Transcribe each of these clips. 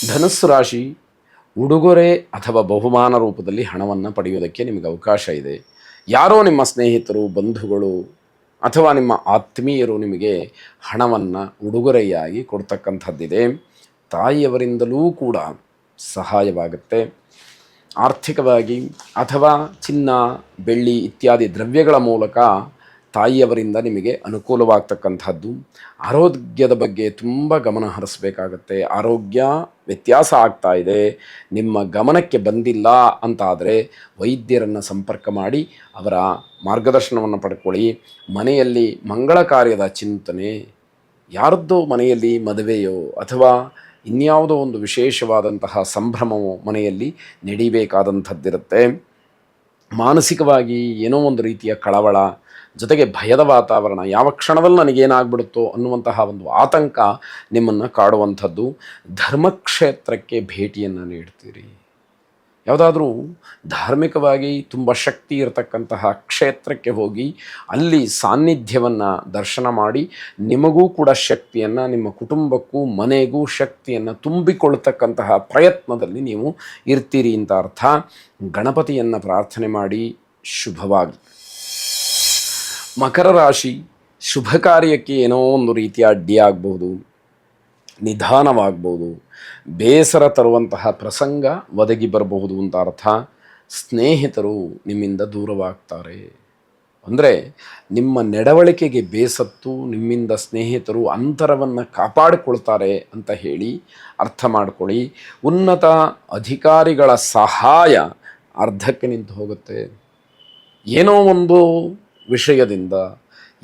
ಧನುಸ್ಸು ರಾಶಿ, ಉಡುಗೊರೆ ಅಥವಾ ಬಹುಮಾನ ರೂಪದಲ್ಲಿ ಹಣವನ್ನು ಪಡೆಯುವುದಕ್ಕೆ ನಿಮಗೆ ಅವಕಾಶ ಇದೆ. ಯಾರೋ ನಿಮ್ಮ ಸ್ನೇಹಿತರು, ಬಂಧುಗಳು ಅಥವಾ ನಿಮ್ಮ ಆತ್ಮೀಯರು ನಿಮಗೆ ಹಣವನ್ನು ಉಡುಗೊರೆಯಾಗಿ ಕೊಡ್ತಕ್ಕಂಥದ್ದಿದೆ. ತಾಯಿಯವರಿಂದಲೂ ಕೂಡ ಸಹಾಯವಾಗುತ್ತೆ. ಆರ್ಥಿಕವಾಗಿ ಅಥವಾ ಚಿನ್ನ, ಬೆಳ್ಳಿ ಇತ್ಯಾದಿ ದ್ರವ್ಯಗಳ ಮೂಲಕ ತಾಯಿಯವರಿಂದ ನಿಮಗೆ ಅನುಕೂಲವಾಗ್ತಕ್ಕಂಥದ್ದು. ಆರೋಗ್ಯದ ಬಗ್ಗೆ ತುಂಬ ಗಮನ ಹರಿಸಬೇಕಾಗತ್ತೆ. ಆರೋಗ್ಯ ವ್ಯತ್ಯಾಸ ಆಗ್ತಾ ಇದೆ, ನಿಮ್ಮ ಗಮನಕ್ಕೆ ಬಂದಿಲ್ಲ ಅಂತಾದರೆ ವೈದ್ಯರನ್ನು ಸಂಪರ್ಕ ಮಾಡಿ ಅವರ ಮಾರ್ಗದರ್ಶನವನ್ನು ಪಡ್ಕೊಳ್ಳಿ. ಮನೆಯಲ್ಲಿ ಮಂಗಳ ಕಾರ್ಯದ ಚಿಂತನೆ, ಯಾರದ್ದೋ ಮನೆಯಲ್ಲಿ ಮದುವೆಯೋ ಅಥವಾ ಇನ್ಯಾವುದೋ ಒಂದು ವಿಶೇಷವಾದಂತಹ ಸಂಭ್ರಮವೋ ಮನೆಯಲ್ಲಿ ನಡಿಬೇಕಾದಂಥದ್ದಿರುತ್ತೆ. ಮಾನಸಿಕವಾಗಿ ಏನೋ ಒಂದು ರೀತಿಯ ಕಳವಳ, ಜೊತೆಗೆ ಭಯದ ವಾತಾವರಣ, ಯಾವ ಕ್ಷಣದಲ್ಲಿ ನನಗೇನಾಗ್ಬಿಡುತ್ತೋ ಅನ್ನುವಂತಹ ಒಂದು ಆತಂಕ ನಿಮ್ಮನ್ನು ಕಾಡುವಂಥದ್ದು. ಧರ್ಮಕ್ಷೇತ್ರಕ್ಕೆ ಭೇಟಿಯನ್ನು ನೀಡ್ತೀರಿ. ಯಾವುದಾದ್ರೂ ಧಾರ್ಮಿಕವಾಗಿ ತುಂಬ ಶಕ್ತಿ ಇರತಕ್ಕಂತಹ ಕ್ಷೇತ್ರಕ್ಕೆ ಹೋಗಿ ಅಲ್ಲಿ ಸಾನ್ನಿಧ್ಯವನ್ನು ದರ್ಶನ ಮಾಡಿ ನಿಮಗೂ ಕೂಡ ಶಕ್ತಿಯನ್ನು, ನಿಮ್ಮ ಕುಟುಂಬಕ್ಕೂ ಮನೆಗೂ ಶಕ್ತಿಯನ್ನು ತುಂಬಿಕೊಳ್ತಕ್ಕಂತಹ ಪ್ರಯತ್ನದಲ್ಲಿ ನೀವು ಇರ್ತೀರಿ ಅಂತ ಅರ್ಥ. ಗಣಪತಿಯನ್ನು ಪ್ರಾರ್ಥನೆ ಮಾಡಿ. ಶುಭವಾಗಿ. ಮಕರ ರಾಶಿ, ಶುಭ ಕಾರ್ಯಕ್ಕೆ ಏನೋ ಒಂದು ರೀತಿಯ ಅಡ್ಡಿಯಾಗಬಹುದು, ನಿಧಾನವಾಗ್ಬೋದು, ಬೇಸರ ತರುವಂತಹ ಪ್ರಸಂಗ ಒದಗಿ ಬರಬಹುದು ಅಂತ ಅರ್ಥ. ಸ್ನೇಹಿತರು ನಿಮ್ಮಿಂದ ದೂರವಾಗ್ತಾರೆ. ಅಂದರೆ ನಿಮ್ಮ ನಡವಳಿಕೆಗೆ ಬೇಸತ್ತು ನಿಮ್ಮಿಂದ ಸ್ನೇಹಿತರು ಅಂತರವನ್ನು ಕಾಪಾಡಿಕೊಳ್ತಾರೆ ಅಂತ ಹೇಳಿ ಅರ್ಥ ಮಾಡ್ಕೊಳ್ಳಿ. ಉನ್ನತ ಅಧಿಕಾರಿಗಳ ಸಹಾಯ ಅರ್ಧಕ್ಕೆ ನಿಂತು ಹೋಗುತ್ತೆ. ಏನೋ ಒಂದು ವಿಷಯದಿಂದ,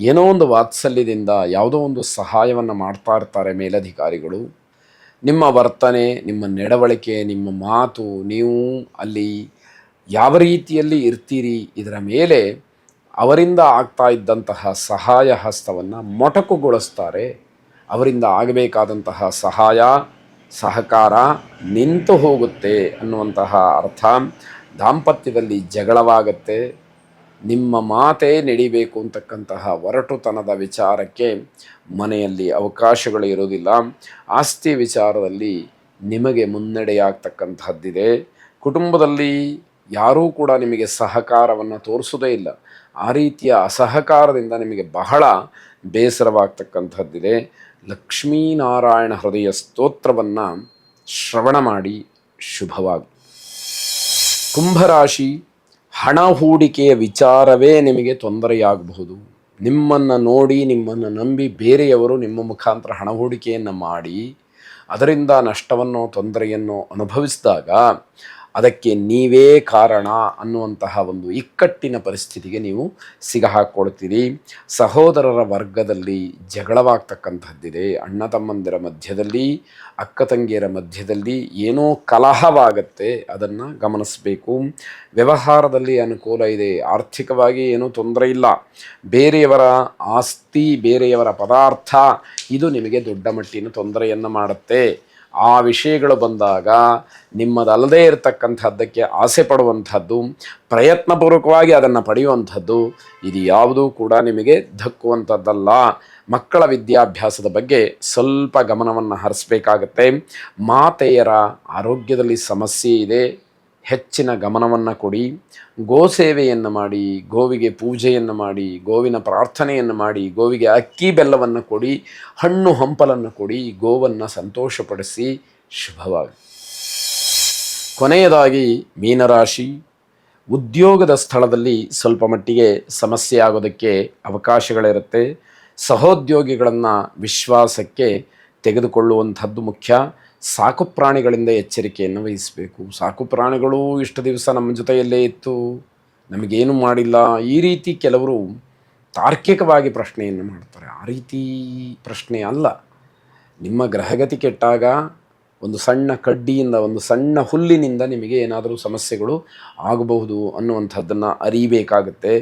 ಏನೋ ಒಂದು ವಾತ್ಸಲ್ಯದಿಂದ ಯಾವುದೋ ಒಂದು ಸಹಾಯವನ್ನು ಮಾಡ್ತಾ ಇರ್ತಾರೆ ಮೇಲಧಿಕಾರಿಗಳು. ನಿಮ್ಮ ವರ್ತನೆ, ನಿಮ್ಮ ನಡವಳಿಕೆ, ನಿಮ್ಮ ಮಾತು, ನೀವು ಅಲ್ಲಿ ಯಾವ ರೀತಿಯಲ್ಲಿ ಇರ್ತೀರಿ ಇದರ ಮೇಲೆ ಅವರಿಂದ ಆಗ್ತಾ ಇದ್ದಂತಹ ಸಹಾಯ ಹಸ್ತವನ್ನು ಮೊಟಕುಗೊಳಿಸ್ತಾರೆ. ಅವರಿಂದ ಆಗಬೇಕಾದಂತಹ ಸಹಾಯ ಸಹಕಾರ ನಿಂತು ಹೋಗುತ್ತೆ ಅನ್ನುವಂತಹ ಅರ್ಥ. ದಾಂಪತ್ಯದಲ್ಲಿ ಜಗಳವಾಗತ್ತೆ. ನಿಮ್ಮ ಮಾತೇ ನಡಿಬೇಕು ಅಂತಕ್ಕಂತಹ ಒರಟುತನದ ವಿಚಾರಕ್ಕೆ ಮನೆಯಲ್ಲಿ ಅವಕಾಶಗಳು ಇರೋದಿಲ್ಲ. ಆಸ್ತಿ ವಿಚಾರದಲ್ಲಿ ನಿಮಗೆ ಮುನ್ನಡೆಯಾಗ್ತಕ್ಕಂಥದ್ದಿದೆ. ಕುಟುಂಬದಲ್ಲಿ ಯಾರೂ ಕೂಡ ನಿಮಗೆ ಸಹಕಾರವನ್ನು ತೋರಿಸೋದೇ ಇಲ್ಲ. ಆ ರೀತಿಯ ಅಸಹಕಾರದಿಂದ ನಿಮಗೆ ಬಹಳ ಬೇಸರವಾಗ್ತಕ್ಕಂಥದ್ದಿದೆ. ಲಕ್ಷ್ಮೀನಾರಾಯಣ ಹೃದಯ ಸ್ತೋತ್ರವನ್ನು ಶ್ರವಣ ಮಾಡಿ. ಶುಭವಾಗಿ. ಕುಂಭರಾಶಿ, ಹಣ ಹೂಡಿಕೆಯ ವಿಚಾರವೇ ನಿಮಗೆ ತೊಂದರೆಯಾಗಬಹುದು. ನಿಮ್ಮನ್ನು ನೋಡಿ, ನಿಮ್ಮನ್ನು ನಂಬಿ ಬೇರೆಯವರು ನಿಮ್ಮ ಮುಖಾಂತರ ಹಣ ಹೂಡಿಕೆಯನ್ನು ಮಾಡಿ ಅದರಿಂದ ನಷ್ಟವನ್ನು, ತೊಂದರೆಯನ್ನು ಅನುಭವಿಸಿದಾಗ ಅದಕ್ಕೆ ನೀವೇ ಕಾರಣ ಅನ್ನುವಂತಹ ಒಂದು ಇಕ್ಕಟ್ಟಿನ ಪರಿಸ್ಥಿತಿಗೆ ನೀವು ಸಿಗಹಾಕ್ಕೊಳ್ತೀರಿ. ಸಹೋದರರ ವರ್ಗದಲ್ಲಿ ಜಗಳವಾಗ್ತಕ್ಕಂಥದ್ದಿದೆ. ಅಣ್ಣ ತಮ್ಮಂದಿರ ಮಧ್ಯದಲ್ಲಿ, ಅಕ್ಕ ತಂಗಿಯರ ಮಧ್ಯದಲ್ಲಿ ಏನೋ ಕಲಹವಾಗತ್ತೆ, ಅದನ್ನು ಗಮನಿಸಬೇಕು. ವ್ಯವಹಾರದಲ್ಲಿ ಅನುಕೂಲ ಇದೆ. ಆರ್ಥಿಕವಾಗಿ ಏನೂ ತೊಂದರೆ ಇಲ್ಲ. ಬೇರೆಯವರ ಆಸ್ತಿ, ಬೇರೆಯವರ ಪದಾರ್ಥ ಇದು ನಿಮಗೆ ದೊಡ್ಡ ಮಟ್ಟಿನ ತೊಂದರೆಯನ್ನು ಮಾಡುತ್ತೆ. ಆ ವಿಷಯಗಳು ಬಂದಾಗ ನಿಮ್ಮದಲ್ಲದೇ ಇರತಕ್ಕಂಥದ್ದಕ್ಕೆ ಆಸೆ ಪಡುವಂಥದ್ದು, ಪ್ರಯತ್ನಪೂರ್ವಕವಾಗಿ ಅದನ್ನು ಪಡೆಯುವಂಥದ್ದು, ಇದು ಯಾವುದೂ ಕೂಡ ನಿಮಗೆ ಧಕ್ಕುವಂಥದ್ದಲ್ಲ. ಮಕ್ಕಳ ವಿದ್ಯಾಭ್ಯಾಸದ ಬಗ್ಗೆ ಸ್ವಲ್ಪ ಗಮನವನ್ನು ಹರಿಸಬೇಕಾಗತ್ತೆ. ಮಾತೆಯರ ಆರೋಗ್ಯದಲ್ಲಿ ಸಮಸ್ಯೆ ಇದೆ, ಹೆಚ್ಚಿನ ಗಮನವನ್ನು ಕೊಡಿ. ಗೋಸೇವೆಯನ್ನು ಮಾಡಿ, ಗೋವಿಗೆ ಪೂಜೆಯನ್ನು ಮಾಡಿ, ಗೋವಿನ ಪ್ರಾರ್ಥನೆಯನ್ನು ಮಾಡಿ, ಗೋವಿಗೆ ಅಕ್ಕಿ ಬೆಲ್ಲವನ್ನು ಕೊಡಿ, ಹಣ್ಣು ಹಂಪಲನ್ನು ಕೊಡಿ, ಗೋವನ್ನು ಸಂತೋಷಪಡಿಸಿ. ಶುಭವಾಗಿ. ಕೊನೆಯದಾಗಿ ಮೀನರಾಶಿ, ಉದ್ಯೋಗದ ಸ್ಥಳದಲ್ಲಿ ಸ್ವಲ್ಪ ಮಟ್ಟಿಗೆ ಸಮಸ್ಯೆ ಆಗೋದಕ್ಕೆ ಅವಕಾಶಗಳಿರುತ್ತೆ. ಸಹೋದ್ಯೋಗಿಗಳನ್ನು ವಿಶ್ವಾಸಕ್ಕೆ ತೆಗೆದುಕೊಳ್ಳುವಂಥದ್ದು ಮುಖ್ಯ. ಸಾಕು ಪ್ರಾಣಿಗಳಿಂದ ಎಚ್ಚರಿಕೆಯನ್ನು ವಹಿಸಬೇಕು. ಸಾಕು ಪ್ರಾಣಿಗಳು ಇಷ್ಟು ದಿವಸ ನಮ್ಮ ಜೊತೆಯಲ್ಲೇ ಇತ್ತು, ನಮಗೇನು ಮಾಡಿಲ್ಲ, ಈ ರೀತಿ ಕೆಲವರು ತಾರ್ಕಿಕವಾಗಿ ಪ್ರಶ್ನೆಯನ್ನು ಮಾಡ್ತಾರೆ. ಆ ರೀತಿ ಪ್ರಶ್ನೆ ಅಲ್ಲ. ನಿಮ್ಮ ಗ್ರಹಗತಿ ಕೆಟ್ಟಾಗ ಒಂದು ಸಣ್ಣ ಕಡ್ಡಿಯಿಂದ, ಒಂದು ಸಣ್ಣ ಹುಲ್ಲಿನಿಂದ ನಿಮಗೆ ಏನಾದರೂ ಸಮಸ್ಯೆಗಳು ಆಗಬಹುದು ಅನ್ನುವಂಥದ್ದನ್ನು ಅರಿಯಬೇಕಾಗುತ್ತೆ.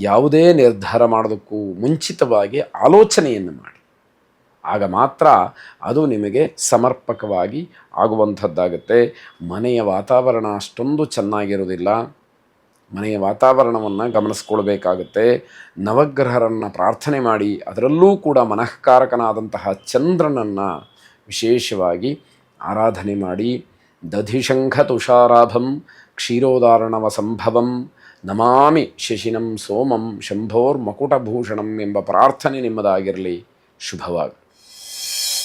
ಯಾವುದೇ ನಿರ್ಧಾರ ಮಾಡೋದಕ್ಕೂ ಮುಂಚಿತವಾಗಿ ಆಲೋಚನೆಯನ್ನು ಮಾಡಿ. ಆಗ ಮಾತ್ರ ಅದು ನಿಮಗೆ ಸಮರ್ಪಕವಾಗಿ ಆಗುವಂಥದ್ದಾಗುತ್ತೆ. ಮನೆಯ ವಾತಾವರಣ ಅಷ್ಟೊಂದು ಚೆನ್ನಾಗಿರೋದಿಲ್ಲ. ಮನೆಯ ವಾತಾವರಣವನ್ನು ಗಮನಿಸ್ಕೊಳ್ಬೇಕಾಗುತ್ತೆ. ನವಗ್ರಹರನ್ನು ಪ್ರಾರ್ಥನೆ ಮಾಡಿ, ಅದರಲ್ಲೂ ಕೂಡ ಮನಃಕಾರಕನಾದಂತಹ ಚಂದ್ರನನ್ನು ವಿಶೇಷವಾಗಿ ಆರಾಧನೆ ಮಾಡಿ ದಧಿಶಂಖ ತುಷಾರಾಭಂ ಕ್ಷೀರೋದಾರಣವ ಸಂಭವಂ ನಮಾಮಿ ಶಶಿನಂ ಸೋಮಂ ಶಂಭೋರ್ ಮಕುಟಭೂಷಣಂ ಎಂಬ ಪ್ರಾರ್ಥನೆ ನಿಮ್ಮದಾಗಿರಲಿ. ಶುಭವಾಗಿ.